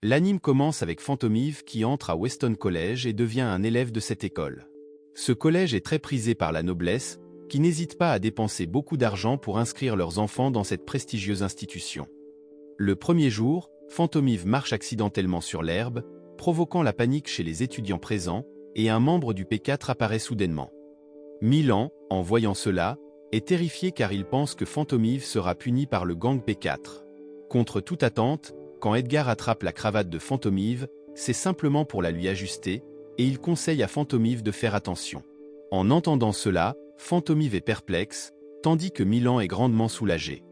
L'anime commence avec Fantomive qui entre à Weston College et devient un élève de cette école. Ce collège est très prisé par la noblesse, qui n'hésite pas à dépenser beaucoup d'argent pour inscrire leurs enfants dans cette prestigieuse institution. Le premier jour, Fantomive marche accidentellement sur l'herbe, provoquant la panique chez les étudiants présents, et un membre du P4 apparaît soudainement. Milan, en voyant cela, est terrifié car il pense que Fantomive sera puni par le gang P4. Contre toute attente, quand Edgar attrape la cravate de Fantomive, c'est simplement pour la lui ajuster, et il conseille à Fantomive de faire attention. En entendant cela, Fantomive est perplexe, tandis que Milan est grandement soulagé.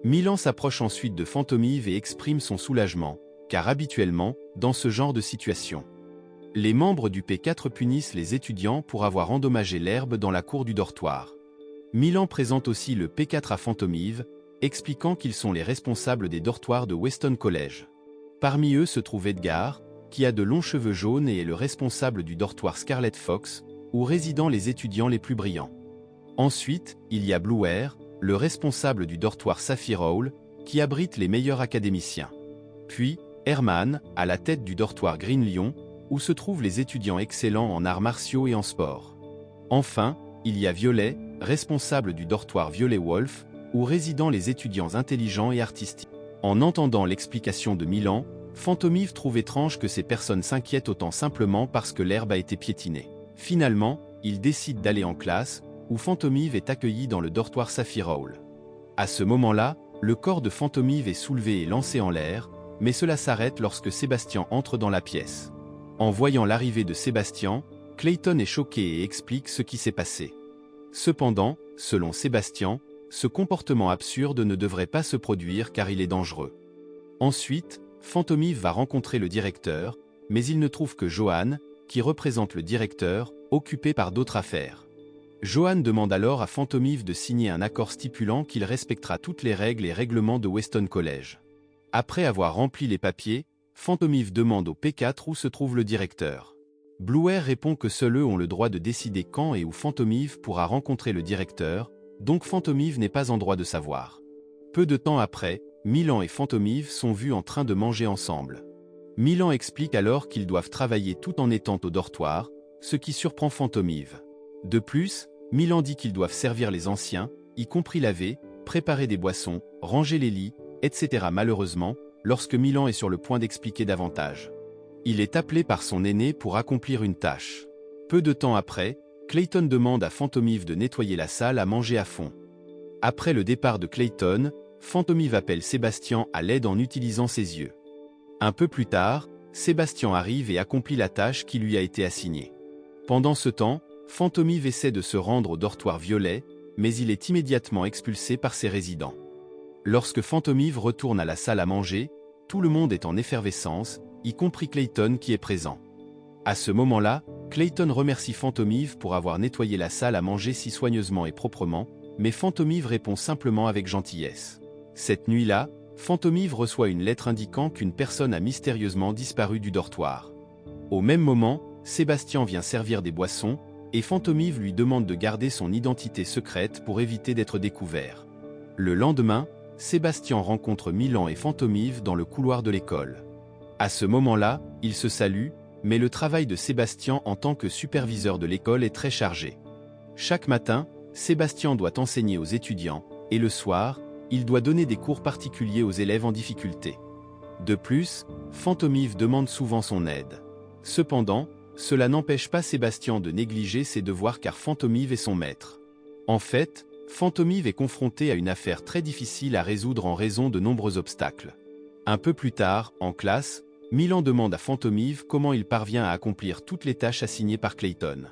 Milan s'approche ensuite de Fantomive et exprime son soulagement, car habituellement, dans ce genre de situation, les membres du P4 punissent les étudiants pour avoir endommagé l'herbe dans la cour du dortoir. Milan présente aussi le P4 à Fantomive, expliquant qu'ils sont les responsables des dortoirs de Weston College. Parmi eux se trouve Edgar, qui a de longs cheveux jaunes et est le responsable du dortoir Scarlet Fox, où résident les étudiants les plus brillants. Ensuite, il y a Bluer, le responsable du dortoir Sapphire Hall, qui abrite les meilleurs académiciens. Puis, Herman, à la tête du dortoir Green Lion, où se trouvent les étudiants excellents en arts martiaux et en sport. Enfin, il y a Violet, responsable du dortoir Violet Wolf, où résident les étudiants intelligents et artistiques. En entendant l'explication de Milan, Fantomive trouve étrange que ces personnes s'inquiètent autant simplement parce que l'herbe a été piétinée. Finalement, il décide d'aller en classe, où Fantomive est accueilli dans le dortoir Sapphire Hall. À ce moment-là, le corps de Fantomive est soulevé et lancé en l'air, mais cela s'arrête lorsque Sébastien entre dans la pièce. En voyant l'arrivée de Sébastien, Clayton est choqué et explique ce qui s'est passé. Cependant, selon Sébastien, ce comportement absurde ne devrait pas se produire car il est dangereux. Ensuite, Fantomive va rencontrer le directeur, mais il ne trouve que Johan, qui représente le directeur, occupé par d'autres affaires. Johan demande alors à Fantomive de signer un accord stipulant qu'il respectera toutes les règles et règlements de Weston College. Après avoir rempli les papiers, Fantomive demande au P4 où se trouve le directeur. Bluer répond que seuls eux ont le droit de décider quand et où Fantomive pourra rencontrer le directeur, donc Fantomive n'est pas en droit de savoir. Peu de temps après, Milan et Fantomive sont vus en train de manger ensemble. Milan explique alors qu'ils doivent travailler tout en étant au dortoir, ce qui surprend Fantomive. De plus, Milan dit qu'ils doivent servir les anciens, y compris laver, préparer des boissons, ranger les lits, etc. Malheureusement, lorsque Milan est sur le point d'expliquer davantage, il est appelé par son aîné pour accomplir une tâche. Peu de temps après, Clayton demande à Fantomive de nettoyer la salle à manger à fond. Après le départ de Clayton, Fantomive appelle Sébastien à l'aide en utilisant ses yeux. Un peu plus tard, Sébastien arrive et accomplit la tâche qui lui a été assignée. Pendant ce temps, Fantomive essaie de se rendre au dortoir Violet, mais il est immédiatement expulsé par ses résidents. Lorsque Fantomive retourne à la salle à manger, tout le monde est en effervescence, y compris Clayton qui est présent. À ce moment-là, Clayton remercie Fantomive pour avoir nettoyé la salle à manger si soigneusement et proprement, mais Fantomive répond simplement avec gentillesse. Cette nuit-là, Fantomive reçoit une lettre indiquant qu'une personne a mystérieusement disparu du dortoir. Au même moment, Sébastien vient servir des boissons, et Fantomive lui demande de garder son identité secrète pour éviter d'être découvert. Le lendemain, Sébastien rencontre Milan et Fantomive dans le couloir de l'école. À ce moment-là, ils se saluent, mais le travail de Sébastien en tant que superviseur de l'école est très chargé. Chaque matin, Sébastien doit enseigner aux étudiants, et le soir, il doit donner des cours particuliers aux élèves en difficulté. De plus, Fantomive demande souvent son aide. Cependant, cela n'empêche pas Sébastien de négliger ses devoirs car Fantomive est son maître. En fait, Fantomive est confronté à une affaire très difficile à résoudre en raison de nombreux obstacles. Un peu plus tard, en classe, Milan demande à Fantomive comment il parvient à accomplir toutes les tâches assignées par Clayton.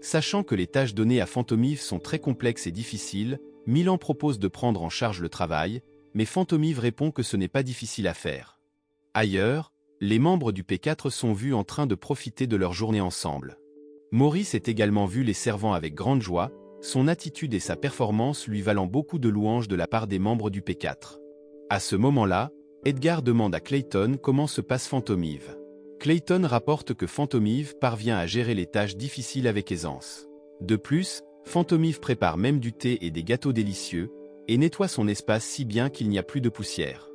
Sachant que les tâches données à Fantomive sont très complexes et difficiles, Milan propose de prendre en charge le travail, mais Fantomive répond que ce n'est pas difficile à faire. Ailleurs, les membres du P4 sont vus en train de profiter de leur journée ensemble. Maurice est également vu les servant avec grande joie, son attitude et sa performance lui valant beaucoup de louanges de la part des membres du P4. À ce moment-là, Edgar demande à Clayton comment se passe Fantomive. Clayton rapporte que Fantomive parvient à gérer les tâches difficiles avec aisance. De plus, Fantomive prépare même du thé et des gâteaux délicieux, et nettoie son espace si bien qu'il n'y a plus de poussière.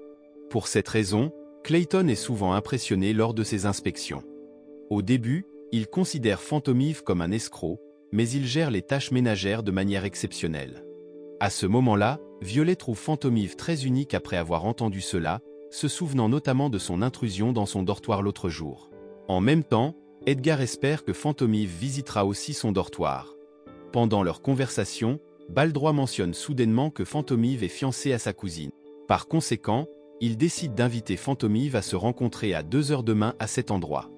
Pour cette raison, Clayton est souvent impressionné lors de ses inspections. Au début, il considère Fantomive comme un escroc, mais il gère les tâches ménagères de manière exceptionnelle. À ce moment-là, Violet trouve Fantomive très unique après avoir entendu cela, se souvenant notamment de son intrusion dans son dortoir l'autre jour. En même temps, Edgar espère que Fantomive visitera aussi son dortoir. Pendant leur conversation, Baldroy mentionne soudainement que Fantomive est fiancée à sa cousine. Par conséquent, il décide d'inviter Fantomive à se rencontrer à 2 heures demain à cet endroit.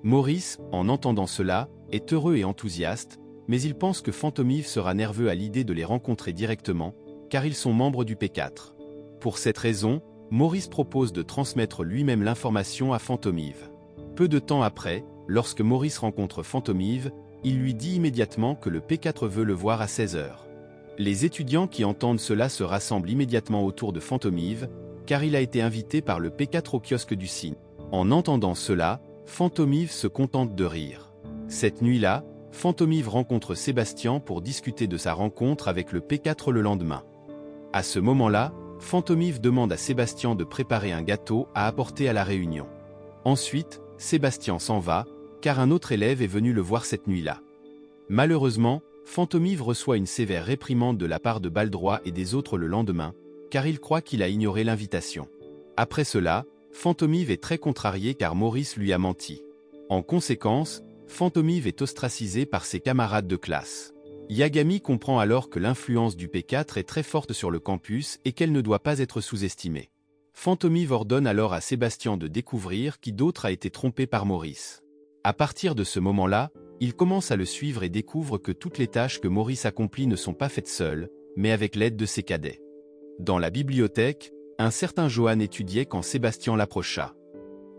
Maurice, en entendant cela, est heureux et enthousiaste, mais il pense que Fantomive sera nerveux à l'idée de les rencontrer directement, car ils sont membres du P4. Pour cette raison, Maurice propose de transmettre lui-même l'information à Fantomive. Peu de temps après, lorsque Maurice rencontre Fantomive, il lui dit immédiatement que le P4 veut le voir à 16 heures. Les étudiants qui entendent cela se rassemblent immédiatement autour de Fantomive, car il a été invité par le P4 au kiosque du Cygne. En entendant cela, Fantomive se contente de rire. Cette nuit-là, Fantomive rencontre Sébastien pour discuter de sa rencontre avec le P4 le lendemain. À ce moment-là, Fantomive demande à Sébastien de préparer un gâteau à apporter à la réunion. Ensuite, Sébastien s'en va, car un autre élève est venu le voir cette nuit-là. Malheureusement, Fantomive reçoit une sévère réprimande de la part de Baldroy et des autres le lendemain, car il croit qu'il a ignoré l'invitation. Après cela, Fantomive est très contrarié car Maurice lui a menti. En conséquence, Fantomive est ostracisé par ses camarades de classe. Yagami comprend alors que l'influence du P4 est très forte sur le campus et qu'elle ne doit pas être sous-estimée. Fantomive ordonne alors à Sébastien de découvrir qui d'autre a été trompé par Maurice. À partir de ce moment-là, il commence à le suivre et découvre que toutes les tâches que Maurice accomplit ne sont pas faites seul, mais avec l'aide de ses cadets. Dans la bibliothèque, un certain Johan étudiait quand Sébastien l'approcha.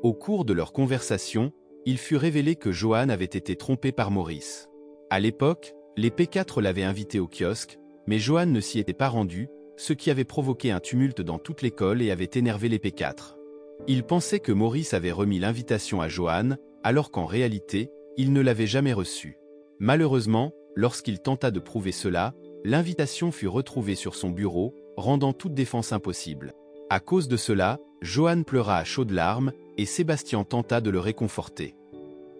Au cours de leur conversation, il fut révélé que Johan avait été trompé par Maurice. À l'époque, les P4 l'avaient invité au kiosque, mais Johan ne s'y était pas rendu, ce qui avait provoqué un tumulte dans toute l'école et avait énervé les P4. Il pensait que Maurice avait remis l'invitation à Johan, alors qu'en réalité, il ne l'avait jamais reçue. Malheureusement, lorsqu'il tenta de prouver cela, l'invitation fut retrouvée sur son bureau, rendant toute défense impossible. À cause de cela, Johan pleura à chaudes larmes, et Sébastien tenta de le réconforter.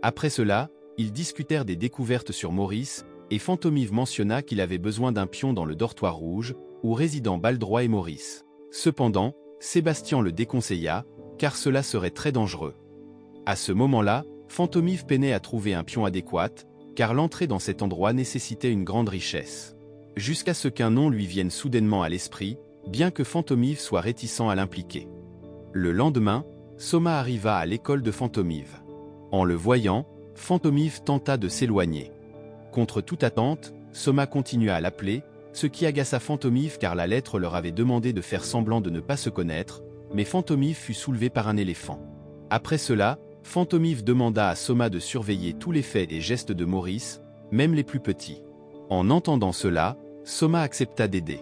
Après cela, ils discutèrent des découvertes sur Maurice, et Fantomive mentionna qu'il avait besoin d'un pion dans le dortoir rouge, où résident Baldroy et Maurice. Cependant, Sébastien le déconseilla, car cela serait très dangereux. À ce moment-là, Fantomive peinait à trouver un pion adéquat, car l'entrée dans cet endroit nécessitait une grande richesse. Jusqu'à ce qu'un nom lui vienne soudainement à l'esprit, bien que Fantomive soit réticent à l'impliquer. Le lendemain, Soma arriva à l'école de Fantomive. En le voyant, Fantomive tenta de s'éloigner. Contre toute attente, Soma continua à l'appeler, ce qui agaça Fantomive car la lettre leur avait demandé de faire semblant de ne pas se connaître, mais Fantomive fut soulevé par un éléphant. Après cela, Fantomive demanda à Soma de surveiller tous les faits et gestes de Maurice, même les plus petits. En entendant cela, Soma accepta d'aider.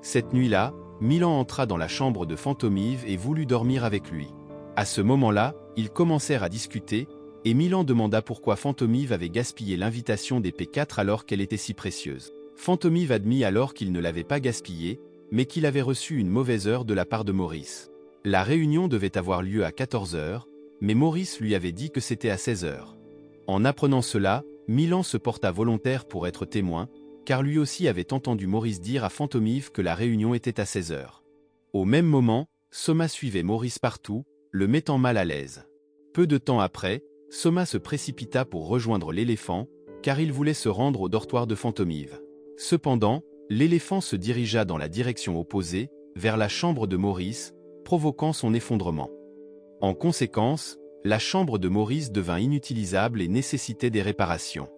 Cette nuit-là, Milan entra dans la chambre de Fantomive et voulut dormir avec lui. À ce moment-là, ils commencèrent à discuter, et Milan demanda pourquoi Fantomive avait gaspillé l'invitation des P4 alors qu'elle était si précieuse. Fantomive admit alors qu'il ne l'avait pas gaspillée, mais qu'il avait reçu une mauvaise heure de la part de Maurice. La réunion devait avoir lieu à 14 heures, mais Maurice lui avait dit que c'était à 16 heures. En apprenant cela, Milan se porta volontaire pour être témoin, car lui aussi avait entendu Maurice dire à Fantomive que la réunion était à 16 heures. Au même moment, Soma suivait Maurice partout, le mettant mal à l'aise. Peu de temps après, Soma se précipita pour rejoindre l'éléphant, car il voulait se rendre au dortoir de Fantomive. Cependant, l'éléphant se dirigea dans la direction opposée, vers la chambre de Maurice, provoquant son effondrement. En conséquence, la chambre de Maurice devint inutilisable et nécessitait des réparations.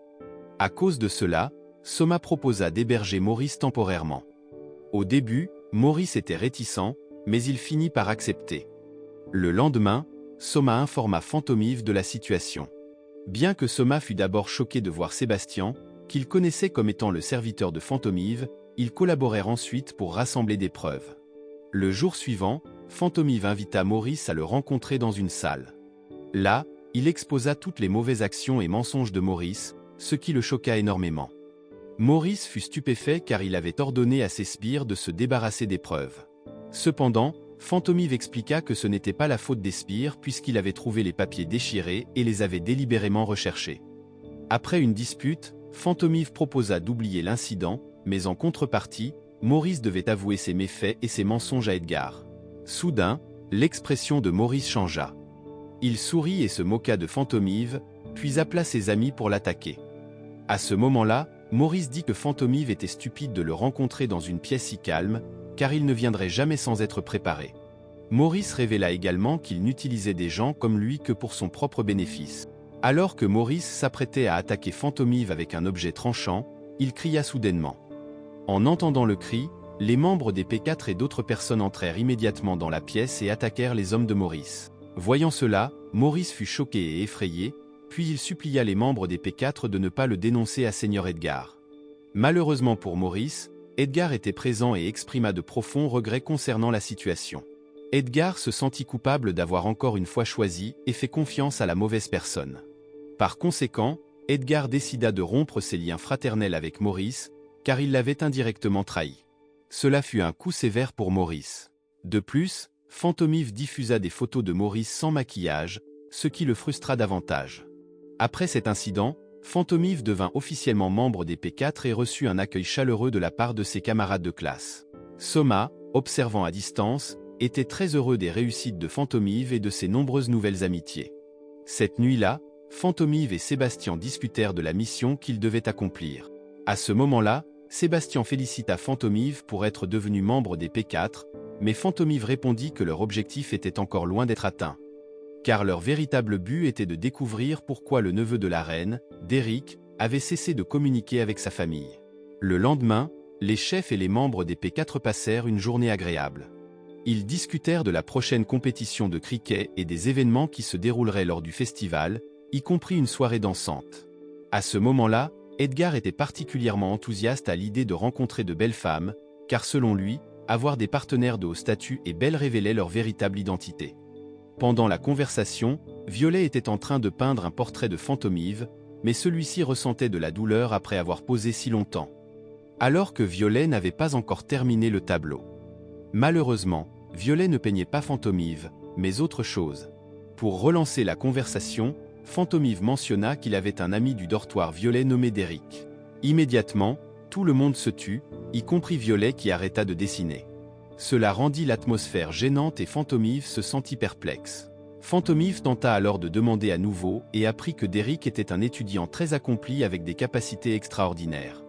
À cause de cela, Soma proposa d'héberger Maurice temporairement. Au début, Maurice était réticent, mais il finit par accepter. Le lendemain, Soma informa Fantomive de la situation. Bien que Soma fût d'abord choqué de voir Sébastien, qu'il connaissait comme étant le serviteur de Fantomive, ils collaborèrent ensuite pour rassembler des preuves. Le jour suivant, Fantomive invita Maurice à le rencontrer dans une salle. Là, il exposa toutes les mauvaises actions et mensonges de Maurice, ce qui le choqua énormément. Maurice fut stupéfait car il avait ordonné à ses sbires de se débarrasser des preuves. Cependant, Fantomive expliqua que ce n'était pas la faute des sbires puisqu'il avait trouvé les papiers déchirés et les avait délibérément recherchés. Après une dispute, Fantomive proposa d'oublier l'incident, mais en contrepartie, Maurice devait avouer ses méfaits et ses mensonges à Edgar. Soudain, l'expression de Maurice changea. Il sourit et se moqua de Fantomive, puis appela ses amis pour l'attaquer. À ce moment-là, Maurice dit que Fantomive était stupide de le rencontrer dans une pièce si calme, car il ne viendrait jamais sans être préparé. Maurice révéla également qu'il n'utilisait des gens comme lui que pour son propre bénéfice. Alors que Maurice s'apprêtait à attaquer Fantomive avec un objet tranchant, il cria soudainement. En entendant le cri, les membres des P4 et d'autres personnes entrèrent immédiatement dans la pièce et attaquèrent les hommes de Maurice. Voyant cela, Maurice fut choqué et effrayé, puis il supplia les membres des P4 de ne pas le dénoncer à Seigneur Edgar. Malheureusement pour Maurice, Edgar était présent et exprima de profonds regrets concernant la situation. Edgar se sentit coupable d'avoir encore une fois choisi et fait confiance à la mauvaise personne. Par conséquent, Edgar décida de rompre ses liens fraternels avec Maurice, car il l'avait indirectement trahi. Cela fut un coup sévère pour Maurice. De plus, Fantomive diffusa des photos de Maurice sans maquillage, ce qui le frustra davantage. Après cet incident, Fantomive devint officiellement membre des P4 et reçut un accueil chaleureux de la part de ses camarades de classe. Soma, observant à distance, était très heureux des réussites de Fantomive et de ses nombreuses nouvelles amitiés. Cette nuit-là, Fantomive et Sébastien discutèrent de la mission qu'ils devaient accomplir. À ce moment-là, Sébastien félicita Fantomive pour être devenu membre des P4, mais Fantomive répondit que leur objectif était encore loin d'être atteint. Car leur véritable but était de découvrir pourquoi le neveu de la reine, Derrick, avait cessé de communiquer avec sa famille. Le lendemain, les chefs et les membres des P4 passèrent une journée agréable. Ils discutèrent de la prochaine compétition de cricket et des événements qui se dérouleraient lors du festival, y compris une soirée dansante. À ce moment-là, Edgar était particulièrement enthousiaste à l'idée de rencontrer de belles femmes, car selon lui, avoir des partenaires de haut statut et belles révélait leur véritable identité. Pendant la conversation, Violet était en train de peindre un portrait de Fantomive, mais celui-ci ressentait de la douleur après avoir posé si longtemps. Alors que Violet n'avait pas encore terminé le tableau. Malheureusement, Violet ne peignait pas Fantomive, mais autre chose. Pour relancer la conversation, Fantomive mentionna qu'il avait un ami du dortoir Violet nommé Derrick. Immédiatement, tout le monde se tut, y compris Violet qui arrêta de dessiner. Cela rendit l'atmosphère gênante et Fantomive se sentit perplexe. Fantomive tenta alors de demander à nouveau et apprit que Derrick était un étudiant très accompli avec des capacités extraordinaires.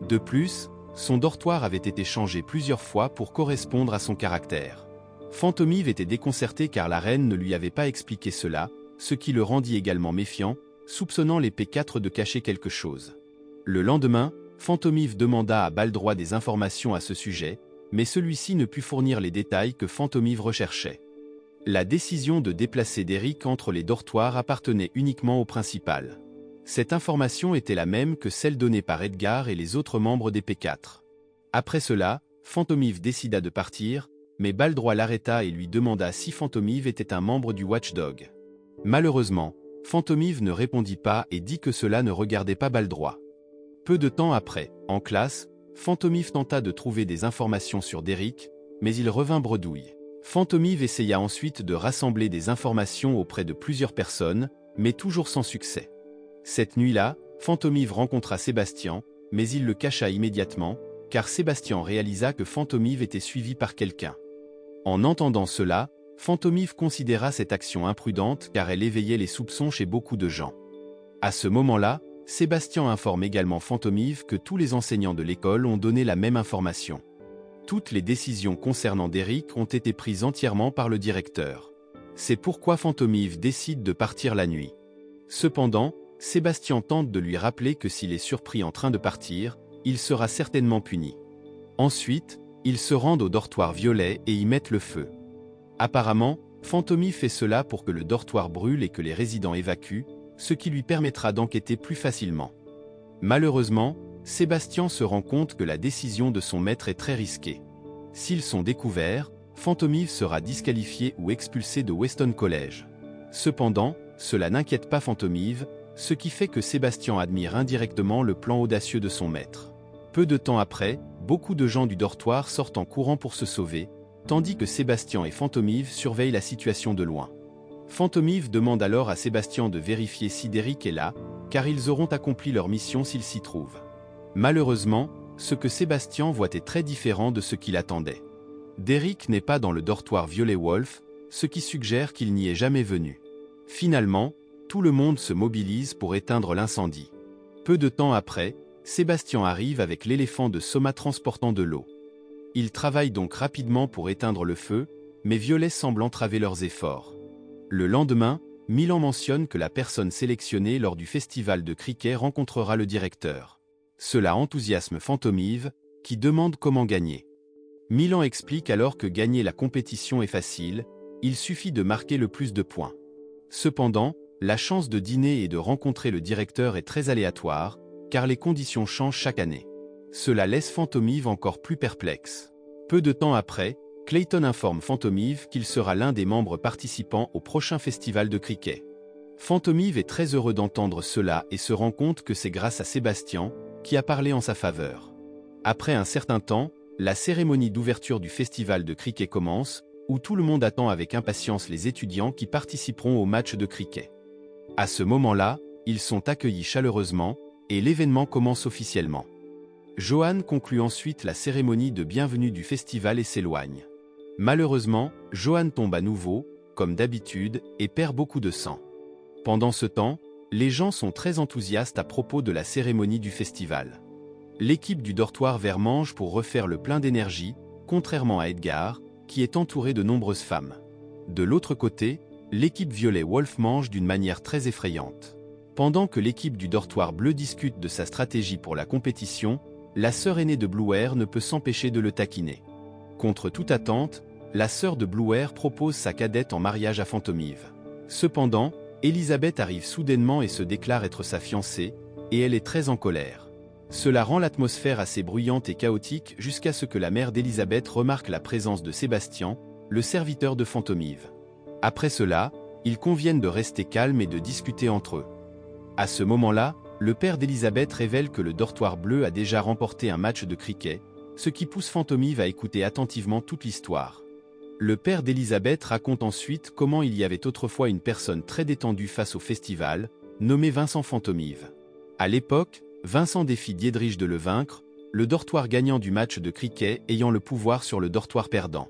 De plus, son dortoir avait été changé plusieurs fois pour correspondre à son caractère. Fantomive était déconcerté car la reine ne lui avait pas expliqué cela, ce qui le rendit également méfiant, soupçonnant les P4 de cacher quelque chose. Le lendemain, Fantomive demanda à Baldroit des informations à ce sujet, mais celui-ci ne put fournir les détails que Fantomive recherchait. La décision de déplacer Derrick entre les dortoirs appartenait uniquement au principal. Cette information était la même que celle donnée par Edgar et les autres membres des P4. Après cela, Fantomive décida de partir, mais Baldroit l'arrêta et lui demanda si Fantomive était un membre du Watchdog. Malheureusement, Fantomive ne répondit pas et dit que cela ne regardait pas Baldroit. Peu de temps après, en classe, Fantomive tenta de trouver des informations sur Derrick, mais il revint bredouille. Fantomive essaya ensuite de rassembler des informations auprès de plusieurs personnes, mais toujours sans succès. Cette nuit-là, Fantomive rencontra Sébastien, mais il le cacha immédiatement, car Sébastien réalisa que Fantomive était suivi par quelqu'un. En entendant cela, Fantomive considéra cette action imprudente car elle éveillait les soupçons chez beaucoup de gens. À ce moment-là, Sébastien informe également Fantomive que tous les enseignants de l'école ont donné la même information. Toutes les décisions concernant Derrick ont été prises entièrement par le directeur. C'est pourquoi Fantomive décide de partir la nuit. Cependant, Sébastien tente de lui rappeler que s'il est surpris en train de partir, il sera certainement puni. Ensuite, ils se rendent au dortoir Violet et y mettent le feu. Apparemment, Fantomive fait cela pour que le dortoir brûle et que les résidents évacuent, ce qui lui permettra d'enquêter plus facilement. Malheureusement, Sébastien se rend compte que la décision de son maître est très risquée. S'ils sont découverts, Fantomive sera disqualifié ou expulsé de Weston College. Cependant, cela n'inquiète pas Fantomive, ce qui fait que Sébastien admire indirectement le plan audacieux de son maître. Peu de temps après, beaucoup de gens du dortoir sortent en courant pour se sauver, tandis que Sébastien et Fantomive surveillent la situation de loin. Fantomive demande alors à Sébastien de vérifier si Derrick est là, car ils auront accompli leur mission s'ils s'y trouvent. Malheureusement, ce que Sébastien voit est très différent de ce qu'il attendait. Derrick n'est pas dans le dortoir Violet Wolf, ce qui suggère qu'il n'y est jamais venu. Finalement, tout le monde se mobilise pour éteindre l'incendie. Peu de temps après, Sébastien arrive avec l'éléphant de Soma transportant de l'eau. Ils travaillent donc rapidement pour éteindre le feu, mais Violet semble entraver leurs efforts. Le lendemain, Milan mentionne que la personne sélectionnée lors du festival de cricket rencontrera le directeur. Cela enthousiasme Fantomive, qui demande comment gagner. Milan explique alors que gagner la compétition est facile, il suffit de marquer le plus de points. Cependant, la chance de dîner et de rencontrer le directeur est très aléatoire, car les conditions changent chaque année. Cela laisse Fantomive encore plus perplexe. Peu de temps après, Clayton informe Fantomive qu'il sera l'un des membres participants au prochain festival de cricket. Fantomive est très heureux d'entendre cela et se rend compte que c'est grâce à Sébastien, qui a parlé en sa faveur. Après un certain temps, la cérémonie d'ouverture du festival de cricket commence, où tout le monde attend avec impatience les étudiants qui participeront au match de cricket. À ce moment-là, ils sont accueillis chaleureusement, et l'événement commence officiellement. Johan conclut ensuite la cérémonie de bienvenue du festival et s'éloigne. Malheureusement, Johan tombe à nouveau, comme d'habitude, et perd beaucoup de sang. Pendant ce temps, les gens sont très enthousiastes à propos de la cérémonie du festival. L'équipe du dortoir vert mange pour refaire le plein d'énergie, contrairement à Edgar, qui est entouré de nombreuses femmes. De l'autre côté, l'équipe violet Wolf mange d'une manière très effrayante. Pendant que l'équipe du dortoir bleu discute de sa stratégie pour la compétition, la sœur aînée de Bluer ne peut s'empêcher de le taquiner. Contre toute attente, la sœur de Bluer propose sa cadette en mariage à Fantomive. Cependant, Elisabeth arrive soudainement et se déclare être sa fiancée, et elle est très en colère. Cela rend l'atmosphère assez bruyante et chaotique jusqu'à ce que la mère d'Elisabeth remarque la présence de Sébastien, le serviteur de Fantomive. Après cela, ils conviennent de rester calmes et de discuter entre eux. À ce moment-là, le père d'Elisabeth révèle que le dortoir bleu a déjà remporté un match de cricket, ce qui pousse Fantomive à écouter attentivement toute l'histoire. Le père d'Elisabeth raconte ensuite comment il y avait autrefois une personne très détendue face au festival, nommée Vincent Fantomive. À l'époque, Vincent défie Diedrich de le vaincre, le dortoir gagnant du match de cricket ayant le pouvoir sur le dortoir perdant.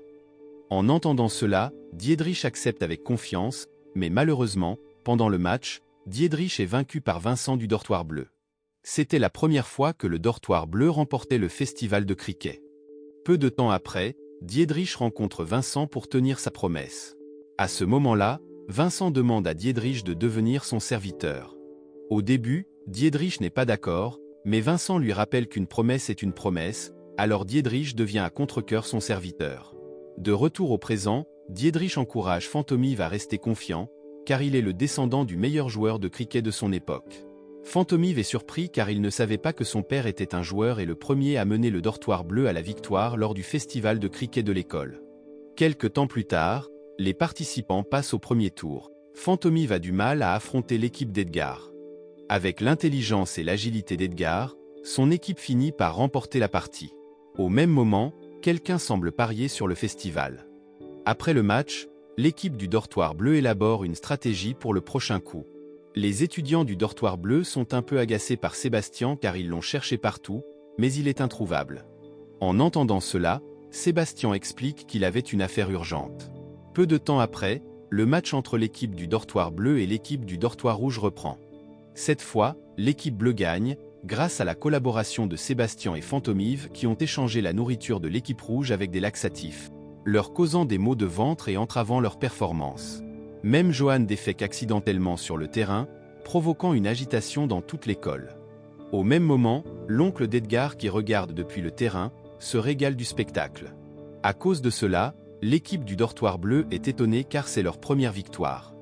En entendant cela, Diedrich accepte avec confiance, mais malheureusement, pendant le match, Diedrich est vaincu par Vincent du dortoir bleu. C'était la première fois que le dortoir bleu remportait le festival de cricket. Peu de temps après, Diedrich rencontre Vincent pour tenir sa promesse. À ce moment-là, Vincent demande à Diedrich de devenir son serviteur. Au début, Diedrich n'est pas d'accord, mais Vincent lui rappelle qu'une promesse est une promesse, alors Diedrich devient à contre-cœur son serviteur. De retour au présent, Diedrich encourage Fantomive à rester confiant, car il est le descendant du meilleur joueur de cricket de son époque. Fantomive est surpris car il ne savait pas que son père était un joueur et le premier à mener le dortoir bleu à la victoire lors du festival de cricket de l'école. Quelque temps plus tard, les participants passent au premier tour. Fantomive a du mal à affronter l'équipe d'Edgar. Avec l'intelligence et l'agilité d'Edgar, son équipe finit par remporter la partie. Au même moment, quelqu'un semble parier sur le festival. Après le match, l'équipe du dortoir bleu élabore une stratégie pour le prochain coup. Les étudiants du dortoir bleu sont un peu agacés par Sébastien car ils l'ont cherché partout, mais il est introuvable. En entendant cela, Sébastien explique qu'il avait une affaire urgente. Peu de temps après, le match entre l'équipe du dortoir bleu et l'équipe du dortoir rouge reprend. Cette fois, l'équipe bleue gagne, grâce à la collaboration de Sébastien et Fantomive qui ont échangé la nourriture de l'équipe rouge avec des laxatifs, leur causant des maux de ventre et entravant leur performance. Même Johan défèque accidentellement sur le terrain, provoquant une agitation dans toute l'école. Au même moment, l'oncle d'Edgar qui regarde depuis le terrain, se régale du spectacle. À cause de cela, l'équipe du dortoir bleu est étonnée car c'est leur première victoire.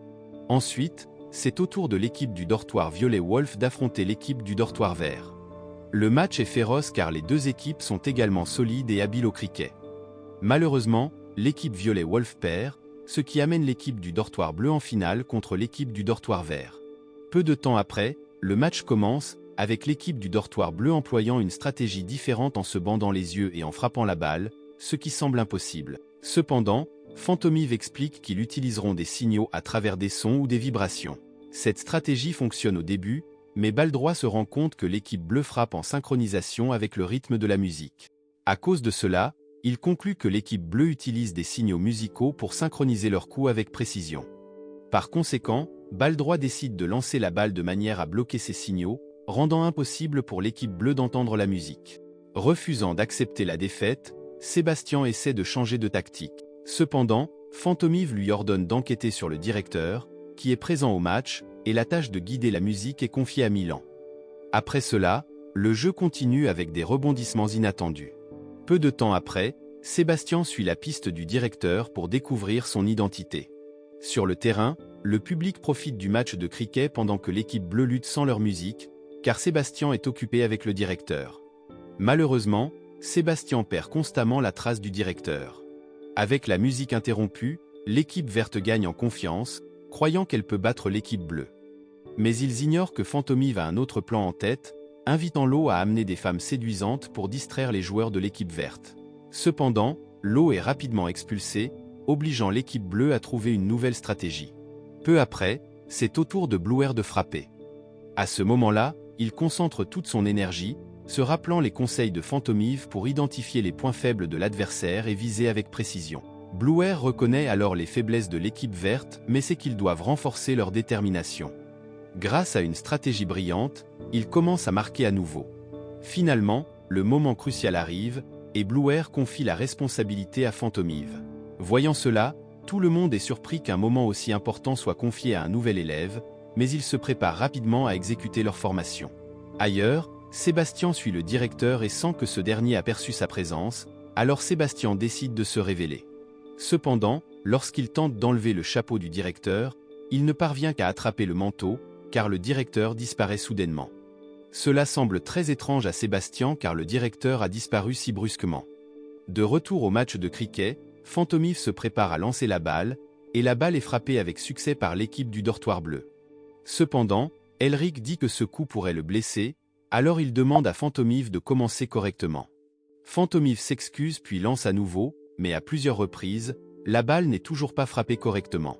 Ensuite, c'est au tour de l'équipe du dortoir violet Wolf d'affronter l'équipe du dortoir vert. Le match est féroce car les deux équipes sont également solides et habiles au cricket. Malheureusement, l'équipe violet Wolf perd, ce qui amène l'équipe du dortoir bleu en finale contre l'équipe du dortoir vert. Peu de temps après, le match commence, avec l'équipe du dortoir bleu employant une stratégie différente en se bandant les yeux et en frappant la balle, ce qui semble impossible. Cependant, Fantomive explique qu'ils utiliseront des signaux à travers des sons ou des vibrations. Cette stratégie fonctionne au début, mais Baldroit se rend compte que l'équipe bleue frappe en synchronisation avec le rythme de la musique. À cause de cela, il conclut que l'équipe bleue utilise des signaux musicaux pour synchroniser leurs coups avec précision. Par conséquent, Baldroit décide de lancer la balle de manière à bloquer ces signaux, rendant impossible pour l'équipe bleue d'entendre la musique. Refusant d'accepter la défaite, Sébastien essaie de changer de tactique. Cependant, Fantomive lui ordonne d'enquêter sur le directeur, qui est présent au match, et la tâche de guider la musique est confiée à Milan. Après cela, le jeu continue avec des rebondissements inattendus. Peu de temps après, Sébastien suit la piste du directeur pour découvrir son identité. Sur le terrain, le public profite du match de cricket pendant que l'équipe bleue lutte sans leur musique, car Sébastien est occupé avec le directeur. Malheureusement, Sébastien perd constamment la trace du directeur. Avec la musique interrompue, l'équipe verte gagne en confiance, croyant qu'elle peut battre l'équipe bleue. Mais ils ignorent que Fantomive a un autre plan en tête, invitant Lo à amener des femmes séduisantes pour distraire les joueurs de l'équipe verte. Cependant, Lo est rapidement expulsé, obligeant l'équipe bleue à trouver une nouvelle stratégie. Peu après, c'est au tour de Bluer de frapper. À ce moment-là, il concentre toute son énergie, se rappelant les conseils de Fantomive pour identifier les points faibles de l'adversaire et viser avec précision. Bluer reconnaît alors les faiblesses de l'équipe verte, mais sait qu'ils doivent renforcer leur détermination. Grâce à une stratégie brillante, il commence à marquer à nouveau. Finalement, le moment crucial arrive, et Bluer confie la responsabilité à Fantomive. Voyant cela, tout le monde est surpris qu'un moment aussi important soit confié à un nouvel élève, mais ils se préparent rapidement à exécuter leur formation. Ailleurs, Sébastien suit le directeur et sent que ce dernier a perçu sa présence, alors Sébastien décide de se révéler. Cependant, lorsqu'il tente d'enlever le chapeau du directeur, il ne parvient qu'à attraper le manteau, car le directeur disparaît soudainement. Cela semble très étrange à Sébastien car le directeur a disparu si brusquement. De retour au match de cricket, Fantomive se prépare à lancer la balle, et la balle est frappée avec succès par l'équipe du dortoir bleu. Cependant, Elric dit que ce coup pourrait le blesser, alors il demande à Fantomive de commencer correctement. Fantomive s'excuse puis lance à nouveau, mais à plusieurs reprises, la balle n'est toujours pas frappée correctement.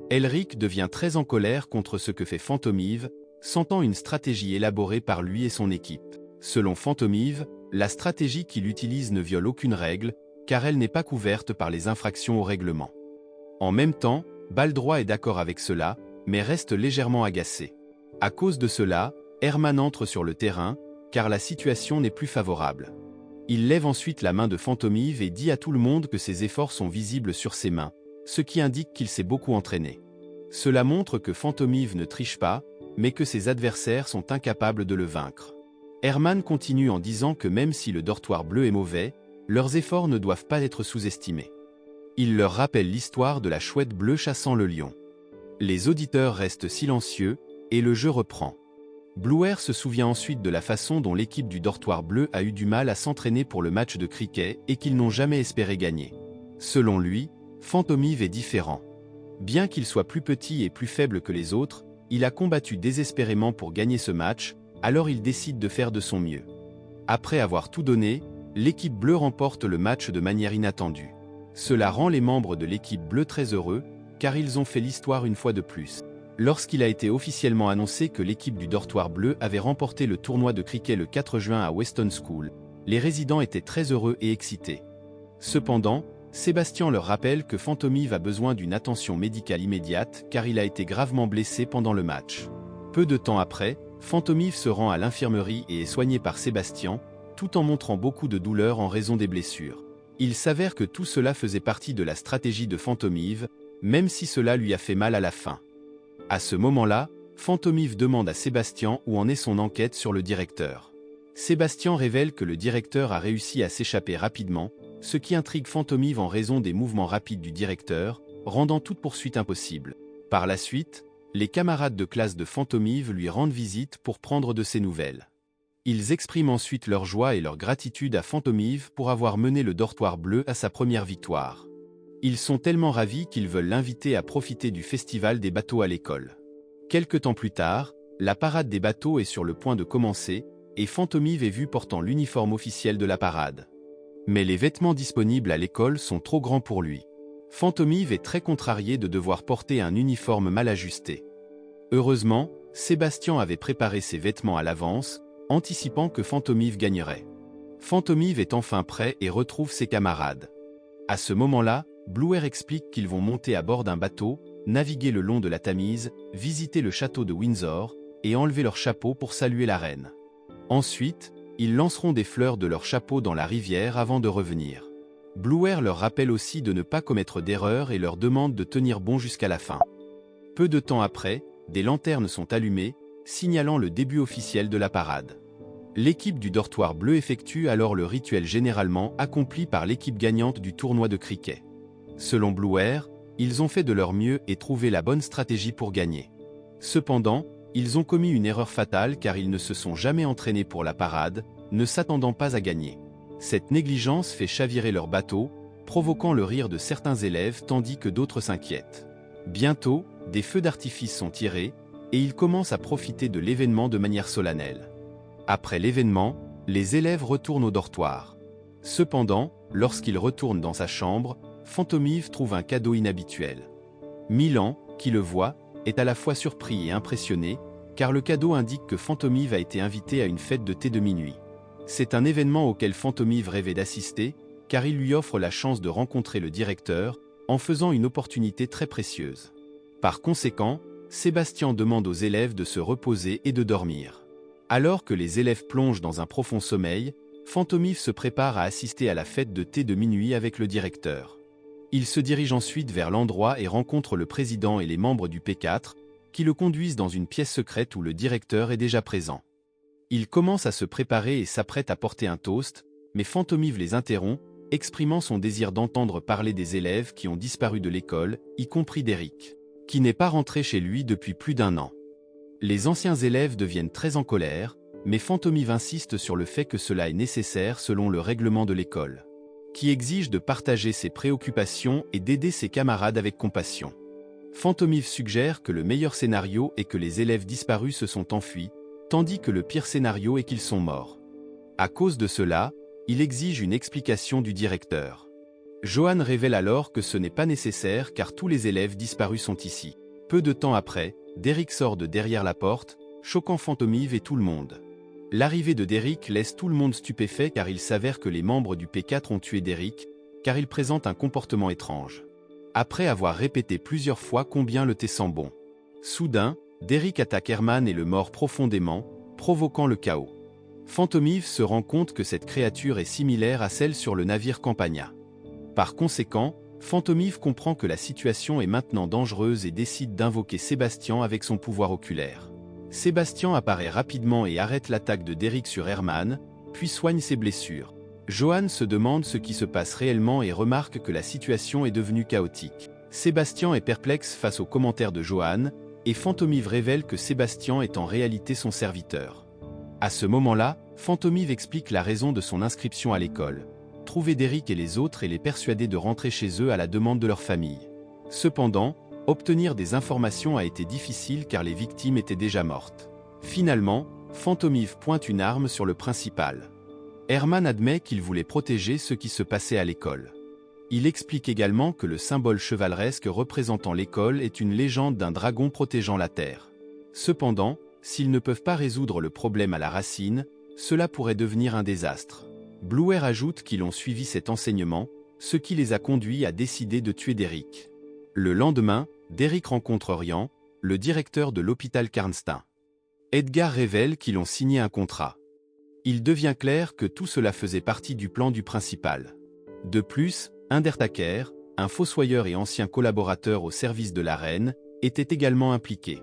Elric devient très en colère contre ce que fait Fantomive, sentant une stratégie élaborée par lui et son équipe. Selon Fantomive, la stratégie qu'il utilise ne viole aucune règle, car elle n'est pas couverte par les infractions au règlement. En même temps, Baldroit est d'accord avec cela, mais reste légèrement agacé. À cause de cela, Herman entre sur le terrain, car la situation n'est plus favorable. Il lève ensuite la main de Fantomive et dit à tout le monde que ses efforts sont visibles sur ses mains, ce qui indique qu'il s'est beaucoup entraîné. Cela montre que Fantomive ne triche pas, mais que ses adversaires sont incapables de le vaincre. Herman continue en disant que même si le dortoir bleu est mauvais, leurs efforts ne doivent pas être sous-estimés. Il leur rappelle l'histoire de la chouette bleue chassant le lion. Les auditeurs restent silencieux, et le jeu reprend. Bluer se souvient ensuite de la façon dont l'équipe du dortoir bleu a eu du mal à s'entraîner pour le match de cricket et qu'ils n'ont jamais espéré gagner. Selon lui, Fantomive est différent. Bien qu'il soit plus petit et plus faible que les autres, il a combattu désespérément pour gagner ce match, alors il décide de faire de son mieux. Après avoir tout donné, l'équipe bleue remporte le match de manière inattendue. Cela rend les membres de l'équipe bleue très heureux, car ils ont fait l'histoire une fois de plus. Lorsqu'il a été officiellement annoncé que l'équipe du dortoir bleu avait remporté le tournoi de cricket le 4 juin à Weston School, les résidents étaient très heureux et excités. Cependant, Sébastien leur rappelle que Fantomive a besoin d'une attention médicale immédiate car il a été gravement blessé pendant le match. Peu de temps après, Fantomive se rend à l'infirmerie et est soigné par Sébastien, tout en montrant beaucoup de douleur en raison des blessures. Il s'avère que tout cela faisait partie de la stratégie de Fantomive, même si cela lui a fait mal à la fin. À ce moment-là, Fantomive demande à Sébastien où en est son enquête sur le directeur. Sébastien révèle que le directeur a réussi à s'échapper rapidement, ce qui intrigue Fantomive en raison des mouvements rapides du directeur, rendant toute poursuite impossible. Par la suite, les camarades de classe de Fantomive lui rendent visite pour prendre de ses nouvelles. Ils expriment ensuite leur joie et leur gratitude à Fantomive pour avoir mené le dortoir bleu à sa première victoire. Ils sont tellement ravis qu'ils veulent l'inviter à profiter du festival des bateaux à l'école. Quelque temps plus tard, la parade des bateaux est sur le point de commencer, et Fantomive est vu portant l'uniforme officiel de la parade. Mais les vêtements disponibles à l'école sont trop grands pour lui. Fantomive est très contrarié de devoir porter un uniforme mal ajusté. Heureusement, Sébastien avait préparé ses vêtements à l'avance, anticipant que Fantomive gagnerait. Fantomive est enfin prêt et retrouve ses camarades. À ce moment-là, Bluer explique qu'ils vont monter à bord d'un bateau, naviguer le long de la Tamise, visiter le château de Windsor, et enlever leur chapeau pour saluer la reine. Ensuite, ils lanceront des fleurs de leur chapeau dans la rivière avant de revenir. Bluer leur rappelle aussi de ne pas commettre d'erreur et leur demande de tenir bon jusqu'à la fin. Peu de temps après, des lanternes sont allumées, signalant le début officiel de la parade. L'équipe du dortoir bleu effectue alors le rituel généralement accompli par l'équipe gagnante du tournoi de cricket. Selon Bluer, ils ont fait de leur mieux et trouvé la bonne stratégie pour gagner. Cependant, ils ont commis une erreur fatale car ils ne se sont jamais entraînés pour la parade, ne s'attendant pas à gagner. Cette négligence fait chavirer leur bateau, provoquant le rire de certains élèves tandis que d'autres s'inquiètent. Bientôt, des feux d'artifice sont tirés, et ils commencent à profiter de l'événement de manière solennelle. Après l'événement, les élèves retournent au dortoir. Cependant, lorsqu'il retourne dans sa chambre, Fantomive trouve un cadeau inhabituel. Milan, qui le voit, est à la fois surpris et impressionné, car le cadeau indique que Fantomive a été invité à une fête de thé de minuit. C'est un événement auquel Fantomive rêvait d'assister, car il lui offre la chance de rencontrer le directeur, en faisant une opportunité très précieuse. Par conséquent, Sébastien demande aux élèves de se reposer et de dormir. Alors que les élèves plongent dans un profond sommeil, Fantomive se prépare à assister à la fête de thé de minuit avec le directeur. Il se dirige ensuite vers l'endroit et rencontre le président et les membres du P4, qui le conduisent dans une pièce secrète où le directeur est déjà présent. Il commence à se préparer et s'apprête à porter un toast, mais Fantomive les interrompt, exprimant son désir d'entendre parler des élèves qui ont disparu de l'école, y compris d'Eric, qui n'est pas rentré chez lui depuis plus d'1 an. Les anciens élèves deviennent très en colère, mais Fantomive insiste sur le fait que cela est nécessaire selon le règlement de l'école, qui exige de partager ses préoccupations et d'aider ses camarades avec compassion. Fantomive suggère que le meilleur scénario est que les élèves disparus se sont enfuis, tandis que le pire scénario est qu'ils sont morts. À cause de cela, il exige une explication du directeur. Johan révèle alors que ce n'est pas nécessaire car tous les élèves disparus sont ici. Peu de temps après, Derrick sort de derrière la porte, choquant Fantomive et tout le monde. L'arrivée de Derrick laisse tout le monde stupéfait car il s'avère que les membres du P4 ont tué Derrick, car il présente un comportement étrange. Après avoir répété plusieurs fois combien le thé sent bon. Soudain, Derrick attaque Herman et le mord profondément, provoquant le chaos. Fantomive se rend compte que cette créature est similaire à celle sur le navire Campania. Par conséquent, Fantomive comprend que la situation est maintenant dangereuse et décide d'invoquer Sébastien avec son pouvoir oculaire. Sébastien apparaît rapidement et arrête l'attaque de Derrick sur Herman, puis soigne ses blessures. Johan se demande ce qui se passe réellement et remarque que la situation est devenue chaotique. Sébastien est perplexe face aux commentaires de Johan, et Fantomive révèle que Sébastien est en réalité son serviteur. À ce moment-là, Fantomive explique la raison de son inscription à l'école. Trouver Derrick et les autres et les persuader de rentrer chez eux à la demande de leur famille. Cependant, obtenir des informations a été difficile car les victimes étaient déjà mortes. Finalement, Fantomive pointe une arme sur le principal. Herman admet qu'il voulait protéger ce qui se passait à l'école. Il explique également que le symbole chevaleresque représentant l'école est une légende d'un dragon protégeant la terre. Cependant, s'ils ne peuvent pas résoudre le problème à la racine, cela pourrait devenir un désastre. Bluer ajoute qu'ils ont suivi cet enseignement, ce qui les a conduits à décider de tuer Derrick. Le lendemain, Derrick rencontre Rian, le directeur de l'hôpital Karnstein. Edgar révèle qu'ils ont signé un contrat. Il devient clair que tout cela faisait partie du plan du principal. De plus, Undertaker, un fossoyeur et ancien collaborateur au service de la reine, était également impliqué.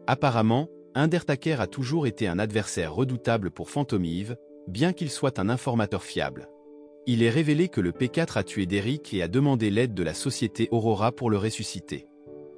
Apparemment, Undertaker a toujours été un adversaire redoutable pour Fantomive, bien qu'il soit un informateur fiable. Il est révélé que le P4 a tué Derrick et a demandé l'aide de la société Aurora pour le ressusciter.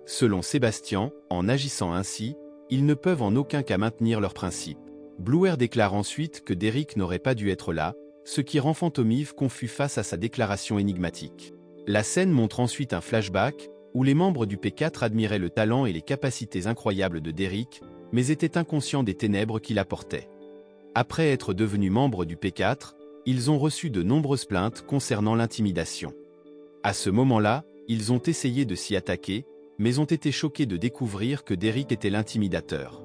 Selon Sébastien, en agissant ainsi, ils ne peuvent en aucun cas maintenir leurs principes. Bluer déclare ensuite que Derrick n'aurait pas dû être là, ce qui rend Fantomive confus face à sa déclaration énigmatique. La scène montre ensuite un flashback, où les membres du P4 admiraient le talent et les capacités incroyables de Derrick, mais étaient inconscients des ténèbres qu'il apportait. Après être devenu membre du P4, ils ont reçu de nombreuses plaintes concernant l'intimidation. À ce moment-là, ils ont essayé de s'y attaquer, mais ont été choqués de découvrir que Derrick était l'intimidateur.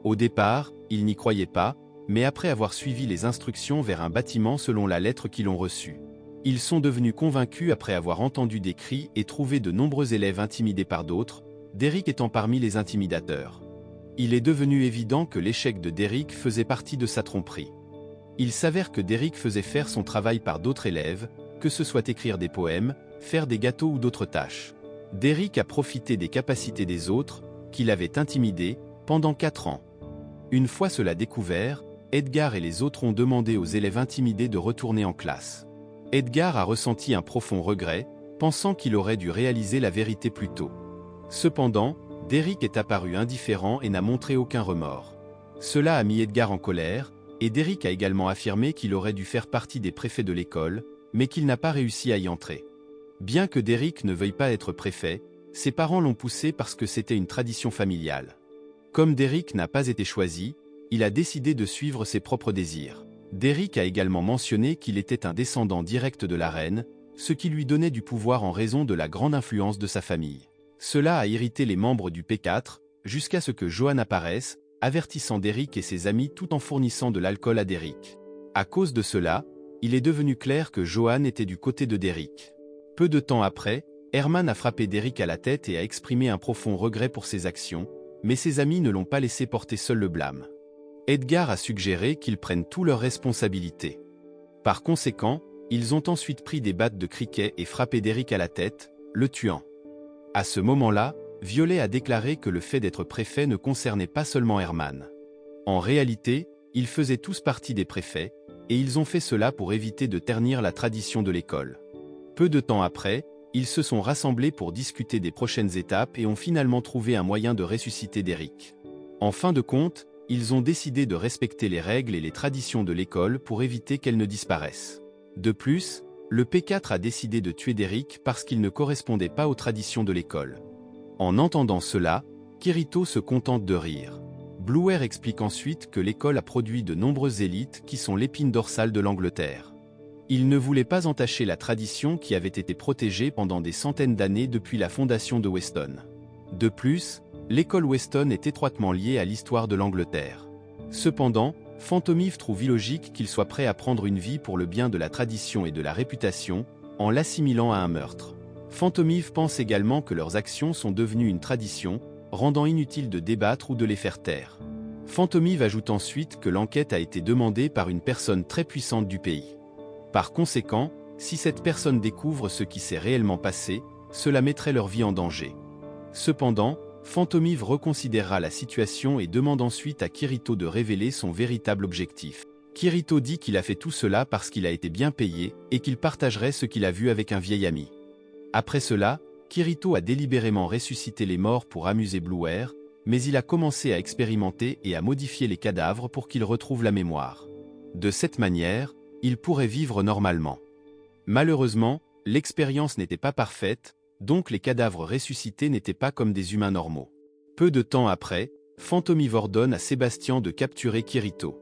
Au départ, ils n'y croyaient pas, mais après avoir suivi les instructions vers un bâtiment selon la lettre qu'ils ont reçue, ils sont devenus convaincus après avoir entendu des cris et trouvé de nombreux élèves intimidés par d'autres, Derrick étant parmi les intimidateurs. Il est devenu évident que l'échec de Derrick faisait partie de sa tromperie. Il s'avère que Derrick faisait faire son travail par d'autres élèves, que ce soit écrire des poèmes, faire des gâteaux ou d'autres tâches. Derrick a profité des capacités des autres, qui l'avaient intimidé, pendant 4 ans. Une fois cela découvert, Edgar et les autres ont demandé aux élèves intimidés de retourner en classe. Edgar a ressenti un profond regret, pensant qu'il aurait dû réaliser la vérité plus tôt. Cependant, Derrick est apparu indifférent et n'a montré aucun remords. Cela a mis Edgar en colère, et Derrick a également affirmé qu'il aurait dû faire partie des préfets de l'école, mais qu'il n'a pas réussi à y entrer. Bien que Derrick ne veuille pas être préfet, ses parents l'ont poussé parce que c'était une tradition familiale. Comme Derrick n'a pas été choisi, il a décidé de suivre ses propres désirs. Derrick a également mentionné qu'il était un descendant direct de la reine, ce qui lui donnait du pouvoir en raison de la grande influence de sa famille. Cela a irrité les membres du P4, jusqu'à ce que Johan apparaisse, avertissant Derrick et ses amis tout en fournissant de l'alcool à Derrick. À cause de cela, il est devenu clair que Johan était du côté de Derrick. Peu de temps après, Herman a frappé Derrick à la tête et a exprimé un profond regret pour ses actions, mais ses amis ne l'ont pas laissé porter seul le blâme. Edgar a suggéré qu'ils prennent toutes leurs responsabilités. Par conséquent, ils ont ensuite pris des battes de cricket et frappé Derrick à la tête, le tuant. À ce moment-là, Violet a déclaré que le fait d'être préfet ne concernait pas seulement Herman. En réalité, ils faisaient tous partie des préfets, et ils ont fait cela pour éviter de ternir la tradition de l'école. Peu de temps après, ils se sont rassemblés pour discuter des prochaines étapes et ont finalement trouvé un moyen de ressusciter Derrick. En fin de compte, ils ont décidé de respecter les règles et les traditions de l'école pour éviter qu'elles ne disparaissent. De plus, le P4 a décidé de tuer Derrick parce qu'il ne correspondait pas aux traditions de l'école. En entendant cela, Kirito se contente de rire. Bluer explique ensuite que l'école a produit de nombreuses élites qui sont l'épine dorsale de l'Angleterre. Il ne voulait pas entacher la tradition qui avait été protégée pendant des centaines d'années depuis la fondation de Weston. De plus, l'école Weston est étroitement liée à l'histoire de l'Angleterre. Cependant, Phantom trouve illogique qu'il soit prêt à prendre une vie pour le bien de la tradition et de la réputation, en l'assimilant à un meurtre. Phantom pense également que leurs actions sont devenues une tradition, rendant inutile de débattre ou de les faire taire. Phantom ajoute ensuite que l'enquête a été demandée par une personne très puissante du pays. Par conséquent, si cette personne découvre ce qui s'est réellement passé, cela mettrait leur vie en danger. Cependant, Phantom reconsidérera la situation et demande ensuite à Kirito de révéler son véritable objectif. Kirito dit qu'il a fait tout cela parce qu'il a été bien payé et qu'il partagerait ce qu'il a vu avec un vieil ami. Après cela, Kirito a délibérément ressuscité les morts pour amuser Bluer, mais il a commencé à expérimenter et à modifier les cadavres pour qu'ils retrouvent la mémoire. De cette manière, il pourrait vivre normalement. Malheureusement, l'expérience n'était pas parfaite, donc les cadavres ressuscités n'étaient pas comme des humains normaux. Peu de temps après, Phantom ordonne à Sébastien de capturer Kirito.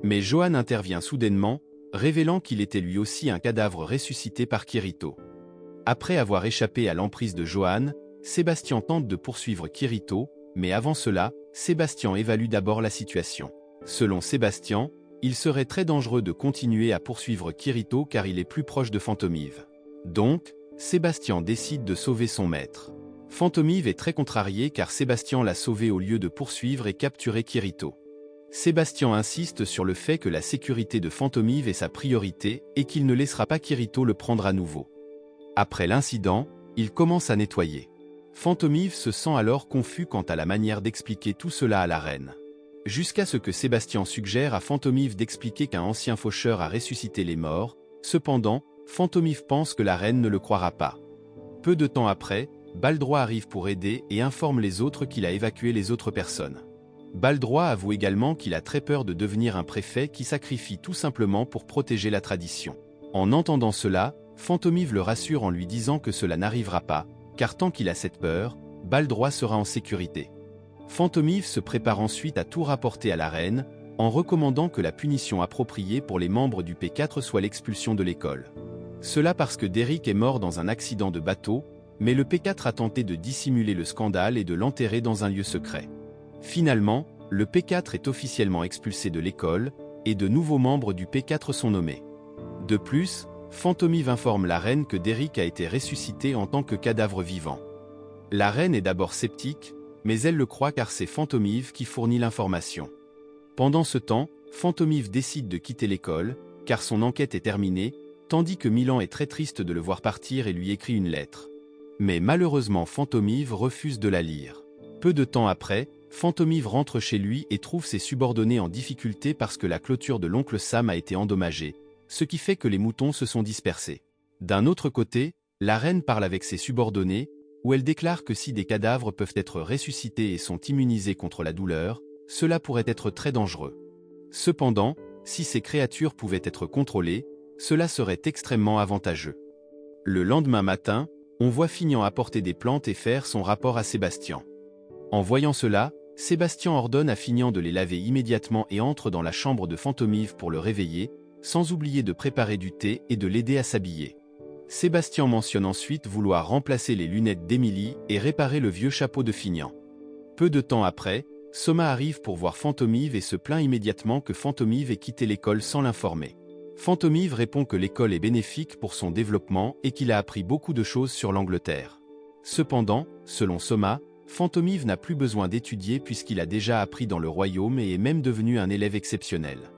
Mais Johan intervient soudainement, révélant qu'il était lui aussi un cadavre ressuscité par Kirito. Après avoir échappé à l'emprise de Johan, Sébastien tente de poursuivre Kirito, mais avant cela, Sébastien évalue d'abord la situation. Selon Sébastien, il serait très dangereux de continuer à poursuivre Kirito car il est plus proche de Phantom. Donc, Sébastien décide de sauver son maître. Phantom est très contrarié car Sébastien l'a sauvé au lieu de poursuivre et capturer Kirito. Sébastien insiste sur le fait que la sécurité de Phantom est sa priorité et qu'il ne laissera pas Kirito le prendre à nouveau. Après l'incident, il commence à nettoyer. Phantom se sent alors confus quant à la manière d'expliquer tout cela à la reine. Jusqu'à ce que Sébastien suggère à Phantom d'expliquer qu'un ancien faucheur a ressuscité les morts, cependant, Phantom pense que la reine ne le croira pas. Peu de temps après, Baldroit arrive pour aider et informe les autres qu'il a évacué les autres personnes. Baldroit avoue également qu'il a très peur de devenir un préfet qui sacrifie tout simplement pour protéger la tradition. En entendant cela, Phantom le rassure en lui disant que cela n'arrivera pas, car tant qu'il a cette peur, Baldroit sera en sécurité. Phantom se prépare ensuite à tout rapporter à la reine, en recommandant que la punition appropriée pour les membres du P4 soit l'expulsion de l'école. Cela parce que Derrick est mort dans un accident de bateau, mais le P4 a tenté de dissimuler le scandale et de l'enterrer dans un lieu secret. Finalement, le P4 est officiellement expulsé de l'école, et de nouveaux membres du P4 sont nommés. De plus, Fantomive informe la reine que Derrick a été ressuscité en tant que cadavre vivant. La reine est d'abord sceptique, mais elle le croit car c'est Fantomive qui fournit l'information. Pendant ce temps, Fantomive décide de quitter l'école, car son enquête est terminée, tandis que Milan est très triste de le voir partir et lui écrit une lettre. Mais malheureusement Fantomive refuse de la lire. Peu de temps après, Fantomive rentre chez lui et trouve ses subordonnés en difficulté parce que la clôture de l'oncle Sam a été endommagée, ce qui fait que les moutons se sont dispersés. D'un autre côté, la reine parle avec ses subordonnés, où elle déclare que si des cadavres peuvent être ressuscités et sont immunisés contre la douleur, cela pourrait être très dangereux. Cependant, si ces créatures pouvaient être contrôlées, cela serait extrêmement avantageux. Le lendemain matin, on voit Finian apporter des plantes et faire son rapport à Sébastien. En voyant cela, Sébastien ordonne à Finian de les laver immédiatement et entre dans la chambre de Fantomive pour le réveiller, sans oublier de préparer du thé et de l'aider à s'habiller. Sébastien mentionne ensuite vouloir remplacer les lunettes d'Emily et réparer le vieux chapeau de Finian. Peu de temps après, Soma arrive pour voir Fantomive et se plaint immédiatement que Fantomive ait quitté l'école sans l'informer. Fantomive répond que l'école est bénéfique pour son développement et qu'il a appris beaucoup de choses sur l'Angleterre. Cependant, selon Soma, Fantomive n'a plus besoin d'étudier puisqu'il a déjà appris dans le royaume et est même devenu un élève exceptionnel.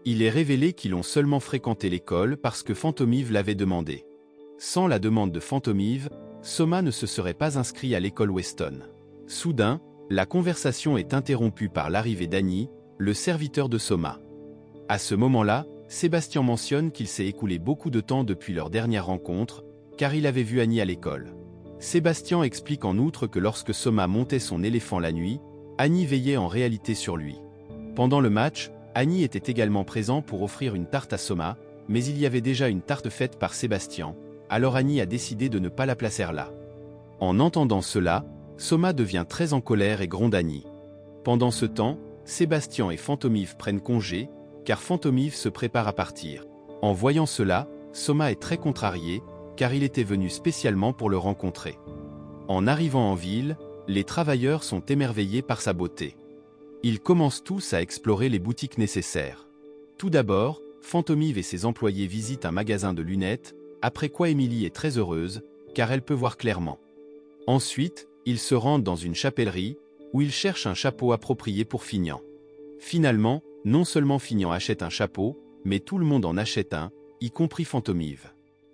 Il est révélé qu'ils ont seulement fréquenté l'école parce que Fantomive l'avait demandé. Sans la demande de Fantomive, Soma ne se serait pas inscrit à l'école Weston. Soudain, la conversation est interrompue par l'arrivée d'Annie, le serviteur de Soma. À ce moment-là, Sébastien mentionne qu'il s'est écoulé beaucoup de temps depuis leur dernière rencontre, car il avait vu Annie à l'école. Sébastien explique en outre que lorsque Soma montait son éléphant la nuit, Annie veillait en réalité sur lui. Pendant le match, Annie était également présent pour offrir une tarte à Soma, mais il y avait déjà une tarte faite par Sébastien, alors Annie a décidé de ne pas la placer là. En entendant cela, Soma devient très en colère et gronde Annie. Pendant ce temps, Sébastien et Fantomive prennent congé, car Fantomive se prépare à partir. En voyant cela, Soma est très contrarié, car il était venu spécialement pour le rencontrer. En arrivant en ville, les travailleurs sont émerveillés par sa beauté. Ils commencent tous à explorer les boutiques nécessaires. Tout d'abord, Fantomive et ses employés visitent un magasin de lunettes, après quoi Emily est très heureuse, car elle peut voir clairement. Ensuite, ils se rendent dans une chapellerie, où ils cherchent un chapeau approprié pour Finian. Finalement, non seulement Finian achète un chapeau, mais tout le monde en achète un, y compris Fantomive.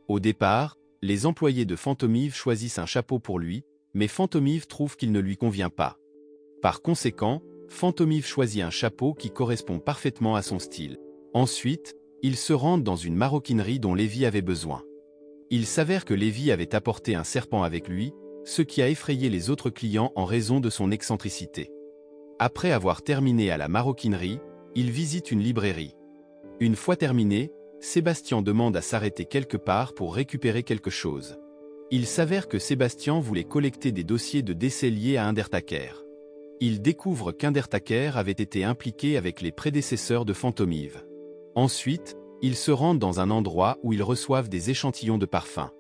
Au départ, les employés de Fantomive choisissent un chapeau pour lui, mais Fantomive trouve qu'il ne lui convient pas. Par conséquent, Fantomive choisit un chapeau qui correspond parfaitement à son style. Ensuite, ils se rendent dans une maroquinerie dont Lévi avait besoin. Il s'avère que Lévi avait apporté un serpent avec lui, ce qui a effrayé les autres clients en raison de son excentricité. Après avoir terminé à la maroquinerie, il visite une librairie. Une fois terminé, Sébastien demande à s'arrêter quelque part pour récupérer quelque chose. Il s'avère que Sébastien voulait collecter des dossiers de décès liés à Undertaker. Il découvre qu'Undertaker avait été impliqué avec les prédécesseurs de Fantomive. Ensuite, ils se rendent dans un endroit où ils reçoivent des échantillons de parfums.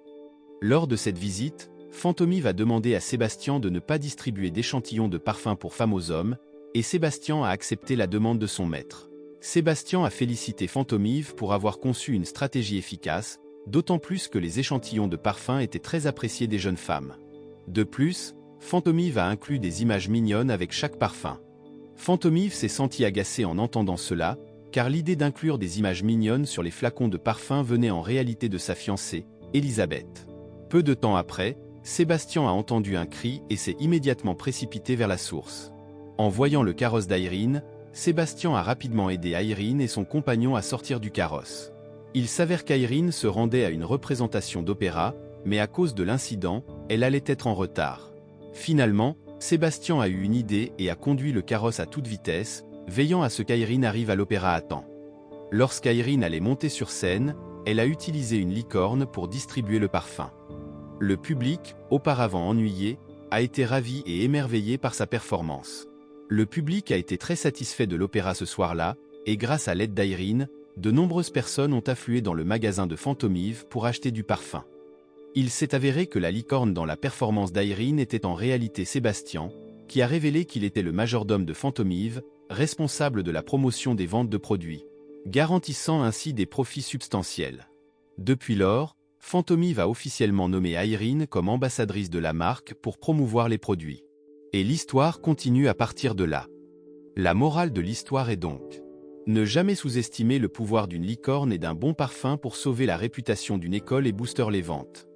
Lors de cette visite, Fantomive a demandé à Sébastien de ne pas distribuer d'échantillons de parfums pour femmes aux hommes, et Sébastien a accepté la demande de son maître. Sébastien a félicité Fantomive pour avoir conçu une stratégie efficace, d'autant plus que les échantillons de parfums étaient très appréciés des jeunes femmes. De plus, Fantomive a inclus des images mignonnes avec chaque parfum. Fantomive s'est senti agacé en entendant cela, car l'idée d'inclure des images mignonnes sur les flacons de parfum venait en réalité de sa fiancée, Elisabeth. Peu de temps après, Sébastien a entendu un cri et s'est immédiatement précipité vers la source. En voyant le carrosse d'Irene, Sébastien a rapidement aidé Irene et son compagnon à sortir du carrosse. Il s'avère qu'Irene se rendait à une représentation d'opéra, mais à cause de l'incident, elle allait être en retard. Finalement, Sébastien a eu une idée et a conduit le carrosse à toute vitesse, veillant à ce qu'Irene arrive à l'opéra à temps. Lorsqu'Irene allait monter sur scène, elle a utilisé une licorne pour distribuer le parfum. Le public, auparavant ennuyé, a été ravi et émerveillé par sa performance. Le public a été très satisfait de l'opéra ce soir-là, Et grâce à l'aide d'Irene, de nombreuses personnes ont afflué dans le magasin de Phantomive pour acheter du parfum. Il s'est avéré que la licorne dans la performance d'Irene était en réalité Sébastien, qui a révélé qu'il était le majordome de Phantomive, responsable de la promotion des ventes de produits, garantissant ainsi des profits substantiels. Depuis lors, Phantomive a officiellement nommé Irene comme ambassadrice de la marque pour promouvoir les produits. Et l'histoire continue à partir de là. La morale de l'histoire est donc: ne jamais sous-estimer le pouvoir d'une licorne et d'un bon parfum pour sauver la réputation d'une école et booster les ventes.